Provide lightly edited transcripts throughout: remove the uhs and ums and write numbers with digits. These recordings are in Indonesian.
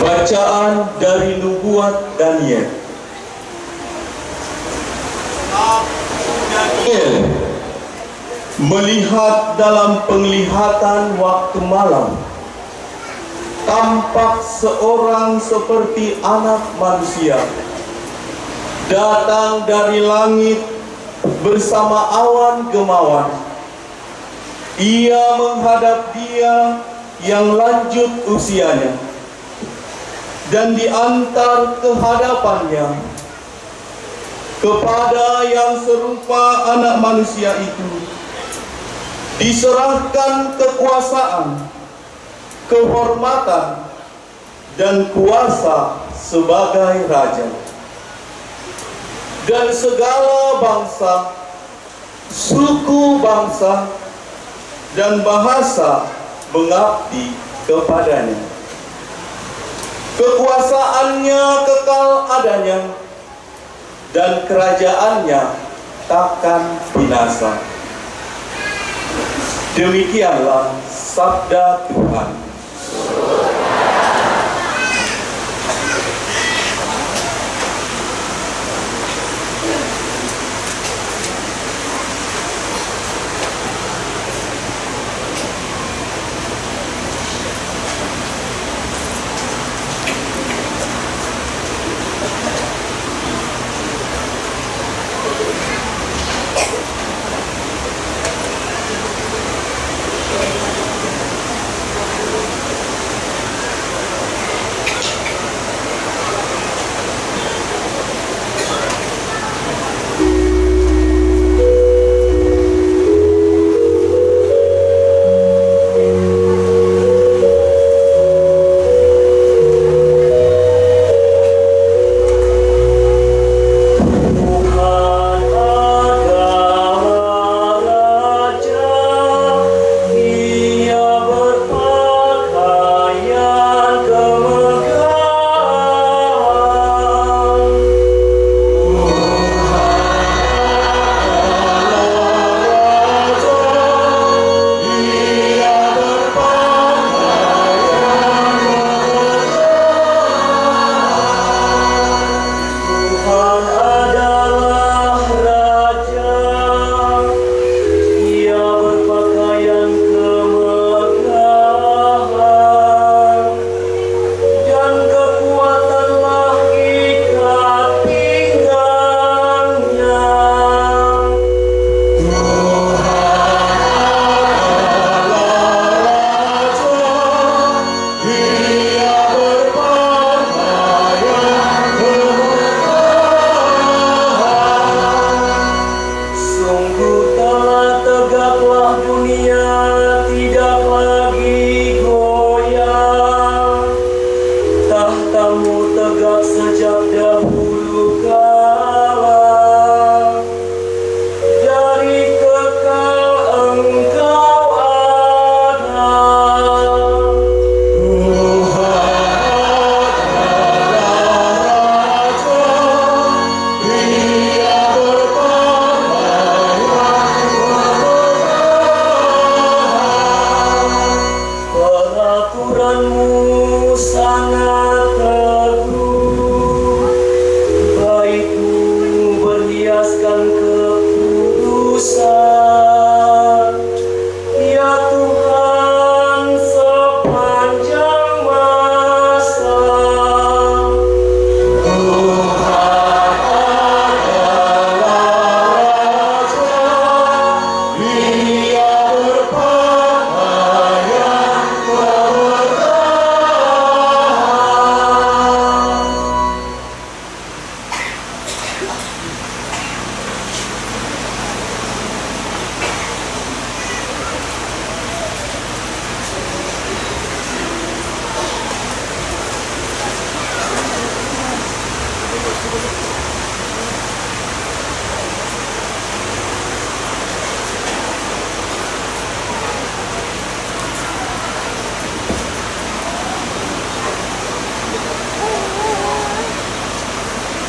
Bacaan dari nubuat Daniel. Daniel melihat dalam penglihatan waktu malam, tampak seorang seperti anak manusia datang dari langit bersama awan gemawan. Ia menghadap Dia yang lanjut usianya, dan diantar ke hadapannya kepada yang serupa anak manusia itu diserahkan kekuasaan, kehormatan, dan kuasa sebagai raja. Dan segala bangsa, suku bangsa, dan bahasa mengabdi kepadanya. Kekuasaannya kekal adanya, dan kerajaannya takkan binasa. Demikianlah sabda Tuhan.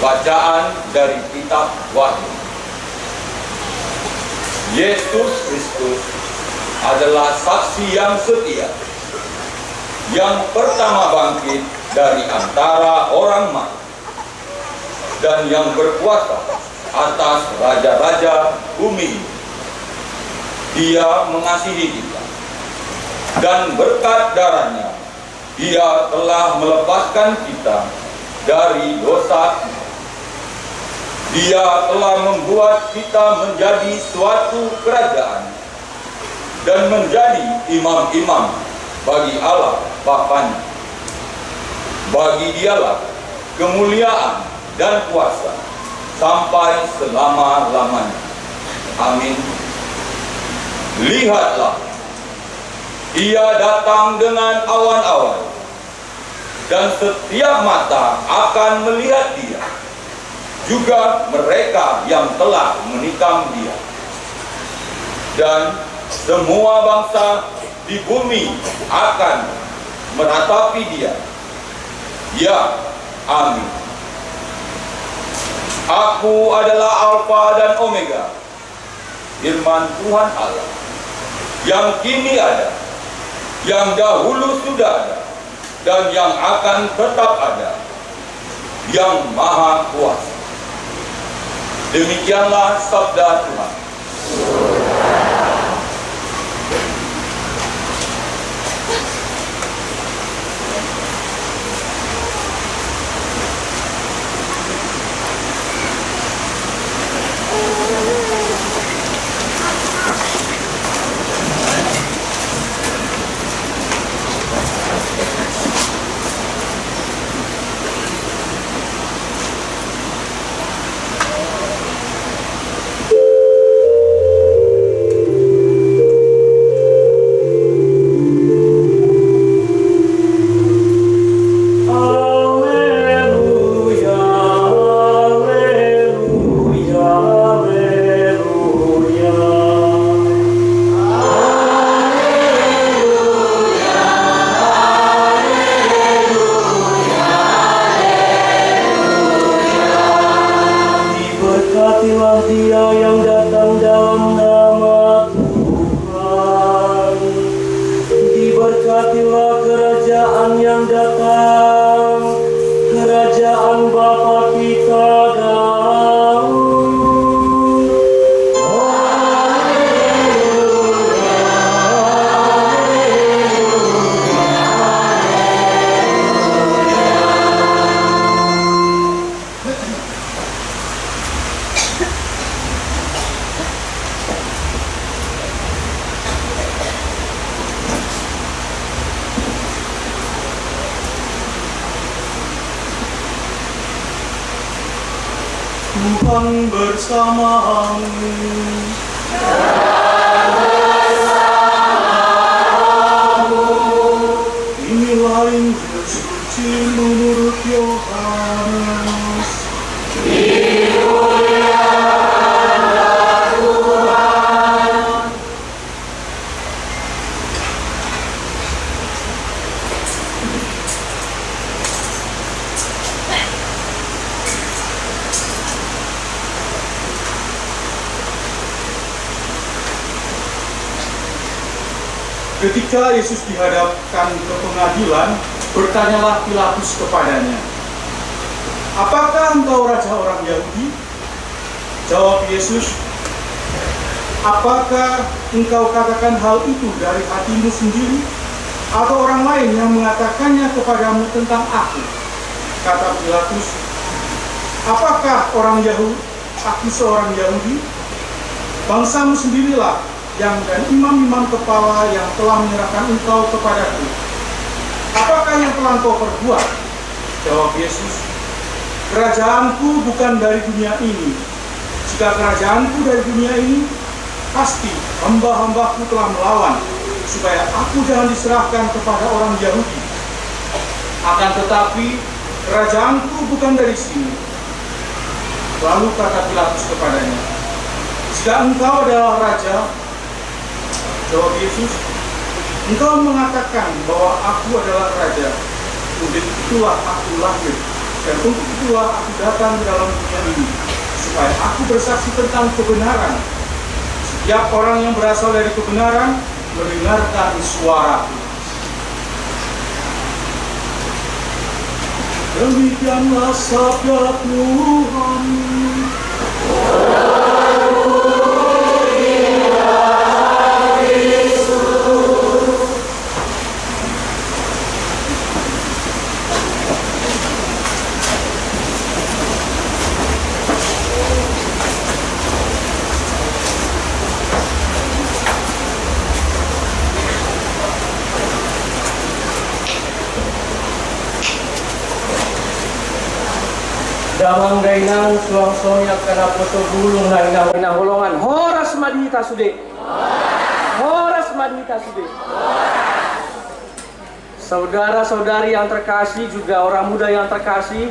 Bacaan dari kitab Wahyu. Yesus Kristus adalah saksi yang setia. yang pertama bangkit dari antara orang mati, dan yang berkuasa atas raja-raja bumi. Dia mengasihi kita, dan berkat darahnya Dia telah melepaskan kita dari dosa. Dia telah membuat kita menjadi suatu kerajaan dan menjadi imam-imam bagi Allah Bapanya. Bagi Dialah kemuliaan dan kuasa sampai selama-lamanya. Amin. Lihatlah, Ia datang dengan awan-awan, dan setiap mata akan melihat Dia, juga mereka yang telah menikam Dia. Dan semua bangsa di bumi akan meratapi Dia. Ya, amin. Aku adalah Alfa dan Omega, firman Tuhan Allah, yang kini ada, yang dahulu sudah ada, dan yang akan tetap ada, yang Maha Kuasa. Demikianlah sabda Tuhan. Dia yang datang dalam nama Tuhan. Diberkatilah kerajaan yang datang, kerajaan Bapa kita dahulu. Tuhan bersamamu. Inilah Injil suci menurut Yohanes. Ketika Yesus dihadapkan ke pengadilan, bertanyalah Pilatus kepadanya, "Apakah engkau raja orang Yahudi?" Jawab Yesus, "Apakah engkau katakan hal itu dari hatimu sendiri, atau orang lain yang mengatakannya kepadamu tentang aku?" Kata Pilatus, "Apakah orang Yahudi? Aku seorang Yahudi? Bangsamu sendirilah dan imam-imam kepala yang telah menyerahkan engkau kepadaku. Apakah yang telah engkau perbuat?" Jawab Yesus, "Kerajaanku bukan dari dunia ini. Jika kerajaanku dari dunia ini, pasti hamba-hambaku telah melawan, supaya aku jangan diserahkan kepada orang Yahudi. Akan tetapi, kerajaanku bukan dari sini." Lalu kata Pilatus kepadanya, "Jika engkau adalah raja," jawab Yesus, "engkau mengatakan bahwa aku adalah raja. Untuk itulah aku lahir, dan untuk itulah aku datang ke dalam dunia ini, supaya aku bersaksi tentang kebenaran. Setiap orang yang berasal dari kebenaran mendengarkan suaraku." Demikianlah sabda Tuhan. Damang dainang suang sonyak kana poto gulung na holongan horas madita sude. Horas madita sude. Saudara-saudari yang terkasih, juga orang muda yang terkasih,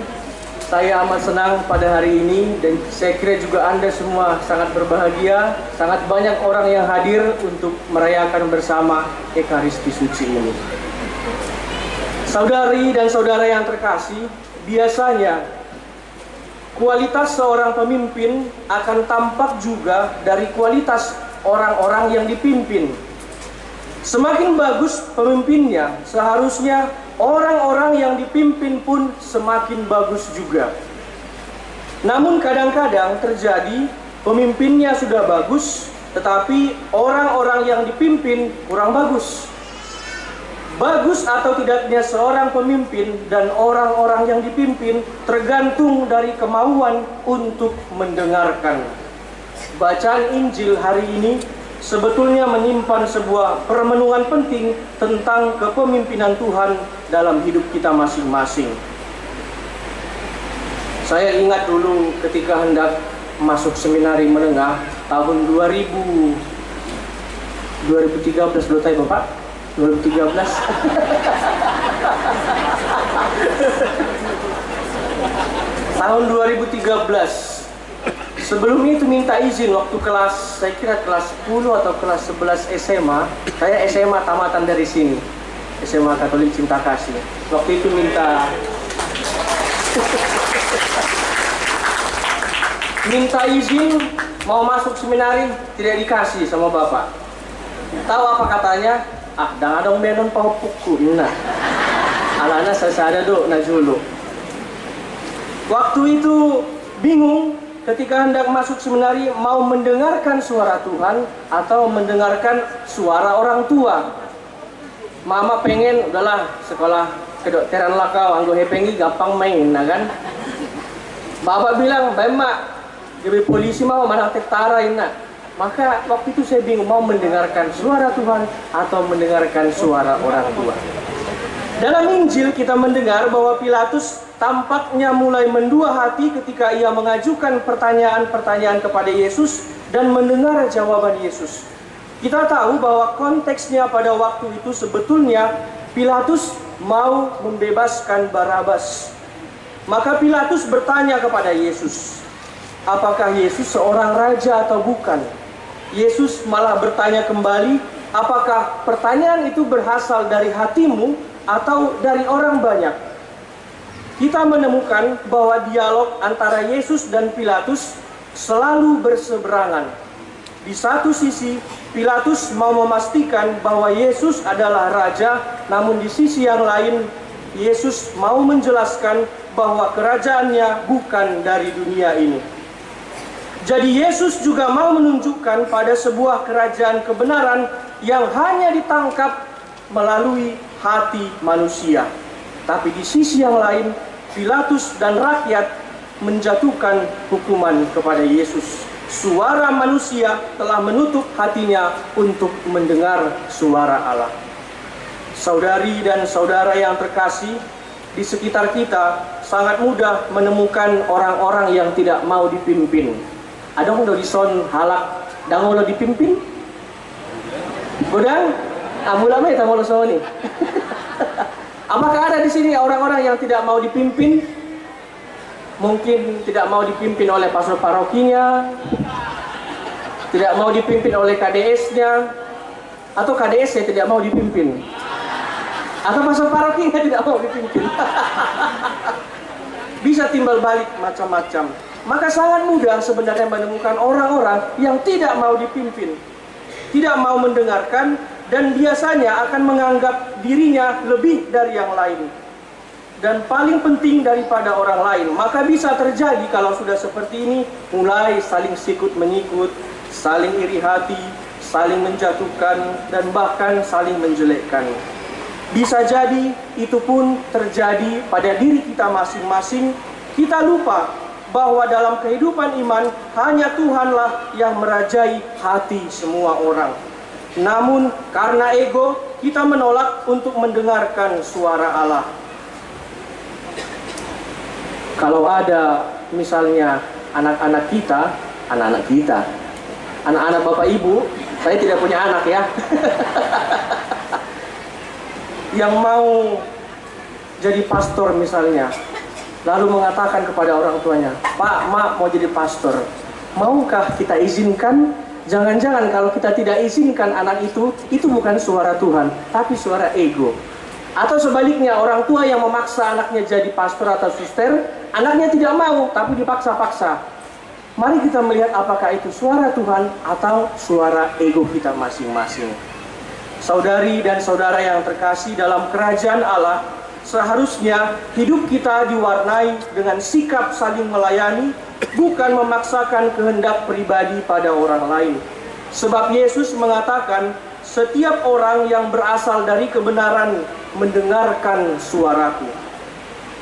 saya amat senang pada hari ini dan saya kira juga Anda semua sangat berbahagia. Sangat banyak orang yang hadir untuk merayakan bersama Ekaristi Suci ini. Saudari dan saudara yang terkasih, biasanya kualitas seorang pemimpin akan tampak juga dari kualitas orang-orang yang dipimpin. Semakin bagus pemimpinnya, seharusnya orang-orang yang dipimpin pun semakin bagus juga. Namun kadang-kadang terjadi pemimpinnya sudah bagus, tetapi orang-orang yang dipimpin kurang bagus. Bagus atau tidaknya seorang pemimpin dan orang-orang yang dipimpin tergantung dari kemauan untuk mendengarkan. Bacaan Injil hari ini sebetulnya menyimpan sebuah permenungan penting tentang kepemimpinan Tuhan dalam hidup kita masing-masing. Saya ingat dulu ketika hendak masuk seminari menengah tahun 2013 dulu tadi Bapak. 2013. Tahun 2013. Sebelum itu minta izin waktu kelas, saya kira kelas 10 atau kelas 11 SMA. Saya SMA tamatan dari sini. SMA Katolik Cinta Kasih. Waktu itu minta izin mau masuk seminari, tidak dikasih sama Bapak. Tahu apa katanya? Ah, dong menon paupukku na. Alana sasada do na julu. Waktu itu bingung ketika hendak masuk seminari mau mendengarkan suara Tuhan atau mendengarkan suara orang tua. Mama pengen udahlah sekolah kedokteran lah kau, anggo hepengi gampang main, nah kan? Bapak bilang, "Baik mak, jadi polisi mau mana tektarain nak." Maka waktu itu saya bingung mau mendengarkan suara Tuhan atau mendengarkan suara orang tua. Dalam Injil kita mendengar bahwa Pilatus tampaknya mulai mendua hati ketika ia mengajukan pertanyaan-pertanyaan kepada Yesus dan mendengar jawaban Yesus. Kita tahu bahwa konteksnya pada waktu itu sebetulnya Pilatus mau membebaskan Barabas. Maka Pilatus bertanya kepada Yesus, apakah Yesus seorang raja atau bukan? Yesus malah bertanya kembali, apakah pertanyaan itu berasal dari hatimu atau dari orang banyak? Kita menemukan bahwa dialog antara Yesus dan Pilatus selalu berseberangan. Di satu sisi, Pilatus mau memastikan bahwa Yesus adalah raja, namun di sisi yang lain, Yesus mau menjelaskan bahwa kerajaannya bukan dari dunia ini. Jadi Yesus juga mau menunjukkan pada sebuah kerajaan kebenaran yang hanya ditangkap melalui hati manusia. Tapi di sisi yang lain, Pilatus dan rakyat menjatuhkan hukuman kepada Yesus. Suara manusia telah menutup hatinya untuk mendengar suara Allah. Saudari dan saudara yang terkasih, di sekitar kita sangat mudah menemukan orang-orang yang tidak mau dipimpin. Ada orang dari son halak dango lo dipimpin? Godang, amula mai tamu lo nih. Apakah ada di sini orang-orang yang tidak mau dipimpin? Mungkin tidak mau dipimpin oleh pastor parokinya, tidak mau dipimpin oleh KDS-nya, atau KDS-nya tidak mau dipimpin, atau pastor parokinya tidak mau dipimpin. Bisa timbal balik macam-macam. Maka sangat mudah sebenarnya menemukan orang-orang yang tidak mau dipimpin, tidak mau mendengarkan, dan biasanya akan menganggap dirinya lebih dari yang lain. dan paling penting daripada orang lain. Maka bisa terjadi kalau sudah seperti ini, mulai saling sikut menyikut, saling iri hati, saling menjatuhkan, dan bahkan saling menjelekkan. Bisa jadi itu pun terjadi pada diri kita masing-masing. Kita lupa bahwa dalam kehidupan iman hanya Tuhanlah yang merajai hati semua orang. Namun karena ego, kita menolak untuk mendengarkan suara Allah. Kalau ada misalnya anak-anak Bapak Ibu, saya tidak punya anak ya, yang mau jadi pastor misalnya, lalu mengatakan kepada orang tuanya, "Pak, Mak mau jadi pastor, maukah kita izinkan?" Jangan-jangan kalau kita tidak izinkan anak itu bukan suara Tuhan, tapi suara ego. Atau sebaliknya, orang tua yang memaksa anaknya jadi pastor atau suster, anaknya tidak mau, tapi dipaksa-paksa. Mari kita melihat apakah itu suara Tuhan atau suara ego kita masing-masing. Saudari dan saudara yang terkasih, dalam kerajaan Allah, seharusnya hidup kita diwarnai dengan sikap saling melayani, bukan memaksakan kehendak pribadi pada orang lain. Sebab Yesus mengatakan, setiap orang yang berasal dari kebenaran mendengarkan suaraku.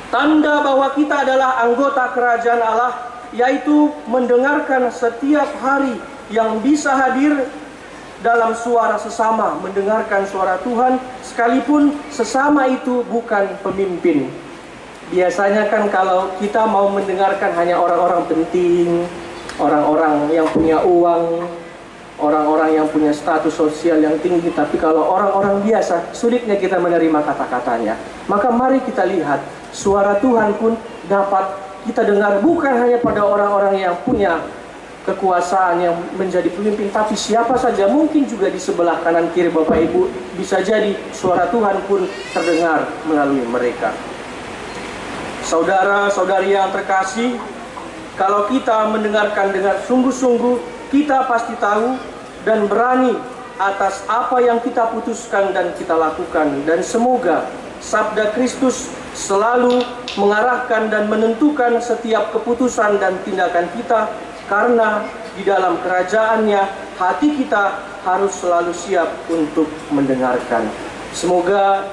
Tanda bahwa kita adalah anggota kerajaan Allah, yaitu mendengarkan setiap hari yang bisa hadir dalam suara sesama, mendengarkan suara Tuhan, sekalipun sesama itu bukan pemimpin. Biasanya kan kalau kita mau mendengarkan hanya orang-orang penting, orang-orang yang punya uang, orang-orang yang punya status sosial yang tinggi, tapi kalau orang-orang biasa, sulitnya kita menerima kata-katanya. Maka mari kita lihat, suara Tuhan pun dapat kita dengar bukan hanya pada orang-orang yang punya kekuasaan yang menjadi pemimpin, tapi siapa saja, mungkin juga di sebelah kanan kiri Bapak Ibu, bisa jadi suara Tuhan pun terdengar melalui mereka. Saudara-saudari yang terkasih, kalau kita mendengarkan dengan sungguh-sungguh, kita pasti tahu dan berani atas apa yang kita putuskan dan kita lakukan. Dan semoga sabda Kristus selalu mengarahkan dan menentukan setiap keputusan dan tindakan kita, karena di dalam kerajaannya hati kita harus selalu siap untuk mendengarkan. Semoga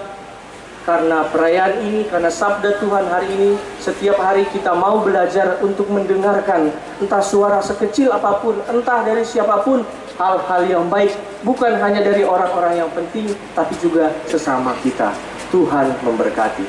karena perayaan ini, karena sabda Tuhan hari ini, setiap hari kita mau belajar untuk mendengarkan, entah suara sekecil apapun, entah dari siapapun, hal-hal yang baik, bukan hanya dari orang-orang yang penting, tapi juga sesama kita. Tuhan memberkati.